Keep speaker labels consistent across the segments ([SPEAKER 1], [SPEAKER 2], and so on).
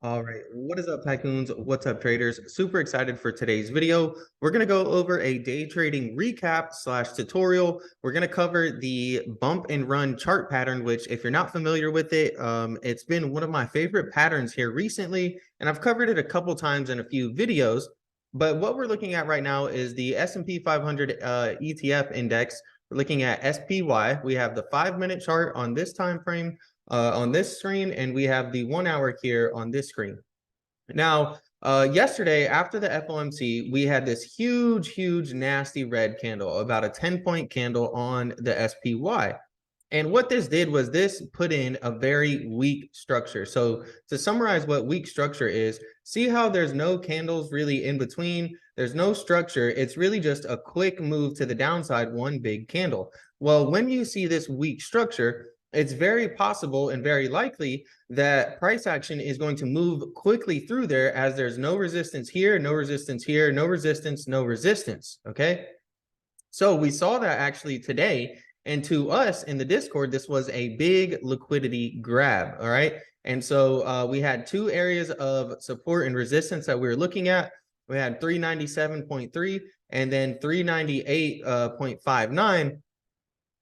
[SPEAKER 1] All right, what is up, tycoons? What's up, traders? Super excited for today's video. We're going to go over a day trading recap slash tutorial. We're going to cover the bump and run chart pattern, which if you're not familiar with it, it's been one of my favorite patterns here recently, and I've covered it a couple times in a few videos. But what we're looking at right now is the S&P 500 ETF index. We're looking at SPY. We have the 5-minute chart on this time frame on this screen, and we have the 1 hour here on this screen. Now, yesterday after the FOMC, we had this huge, nasty red candle, about a 10-point candle on the SPY. And what this did was this put in a very weak structure. So to summarize what weak structure is, see how there's no candles really in between. There's no structure. It's really just a quick move to the downside, one big candle. Well, when you see this weak structure, it's very possible and very likely that price action is going to move quickly through there, as there's no resistance here, no resistance here, no resistance, no resistance. Okay. So we saw that actually today. And to us in the Discord, this was a big liquidity grab. All right. And so we had two areas of support and resistance that we were looking at. We had 397.3 and then 398.59.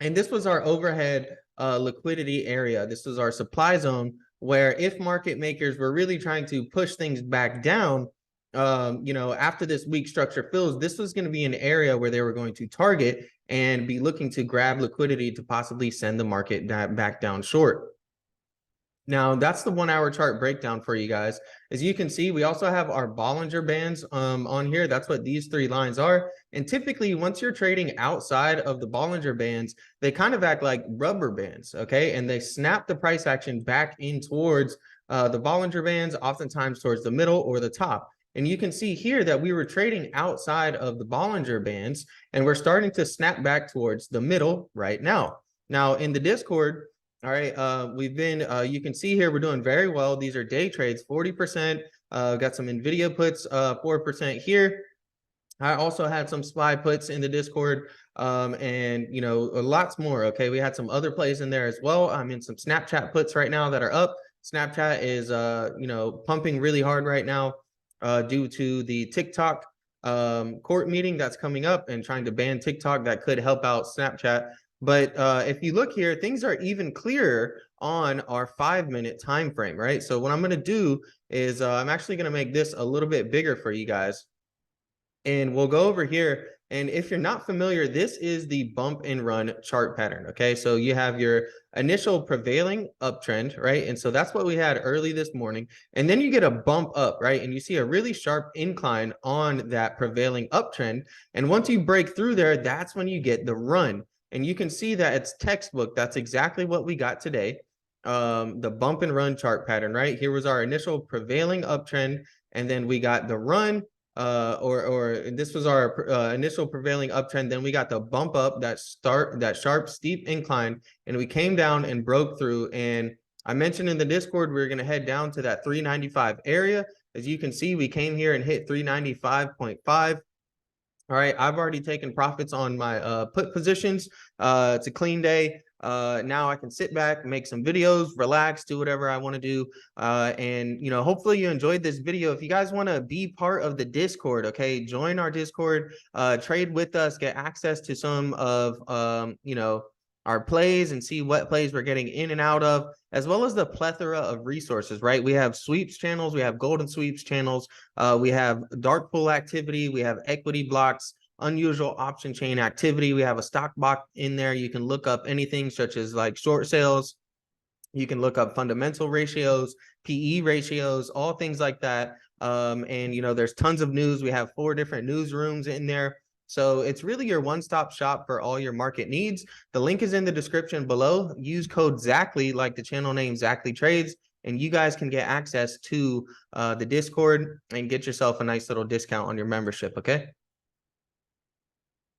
[SPEAKER 1] And this was our overhead liquidity area. This was our supply zone, where if market makers were really trying to push things back down, after this weak structure fills, this was going to be an area where they were going to target and be looking to grab liquidity to possibly send the market back down short. Now, that's the 1 hour chart breakdown for you guys. As you can see, we also have our Bollinger Bands on here. That's what these three lines are. And typically, once you're trading outside of the Bollinger Bands, they kind of act like rubber bands, okay? And they snap the price action back in towards the Bollinger Bands, oftentimes towards the middle or the top. And you can see here that we were trading outside of the Bollinger Bands, and we're starting to snap back towards the middle right now. Now, in the Discord, all right, we've been, you can see here, we're doing very well. These are day trades, 40%, got some NVIDIA puts, 4% here. I also had some SPY puts in the Discord, and, lots more, okay? We had some other plays in there as well. I'm in some Snapchat puts right now that are up. Snapchat is, pumping really hard right now due to the TikTok court meeting that's coming up and trying to ban TikTok. That could help out Snapchat. But if you look here, things are even clearer on our 5-minute time frame, right? So what I'm going to do is I'm actually going to make this a little bit bigger for you guys. And we'll go over here. And if you're not familiar, this is the bump and run chart pattern. Okay, so you have your initial prevailing uptrend, right? And so that's what we had early this morning. And then you get a bump up, right? And you see a really sharp incline on that prevailing uptrend. And once you break through there, that's when you get the run. And you can see that it's textbook. That's exactly what we got today. The bump and run chart pattern, right? Here was our initial prevailing uptrend, and then we got the run, or this was our initial prevailing uptrend. Then we got the bump up, that sharp, steep incline, and we came down and broke through. And I mentioned in the Discord, we we're going to head down to that 395 area. As you can see, we came here and hit 395.5. All right, I've already taken profits on my put positions. It's a clean day. Now I can sit back, make some videos, relax, do whatever I want to do. And, hopefully you enjoyed this video. If you guys want to be part of the Discord, okay, join our Discord, trade with us, get access to some of, our plays and see what plays we're getting in and out of, as well as the plethora of resources, right? We have sweeps channels, we have golden sweeps channels, we have dark pool activity, we have equity blocks, unusual option chain activity. We have a stock box in there. You can look up anything such as like short sales. You can look up fundamental ratios, PE ratios, all things like that. And, there's tons of news. We have 4 different newsrooms in there. So it's really your one-stop shop for all your market needs. The link is in the description below. Use code Zackley, like the channel name Zackley Trades, and you guys can get access to the Discord and get yourself a nice little discount on your membership, okay?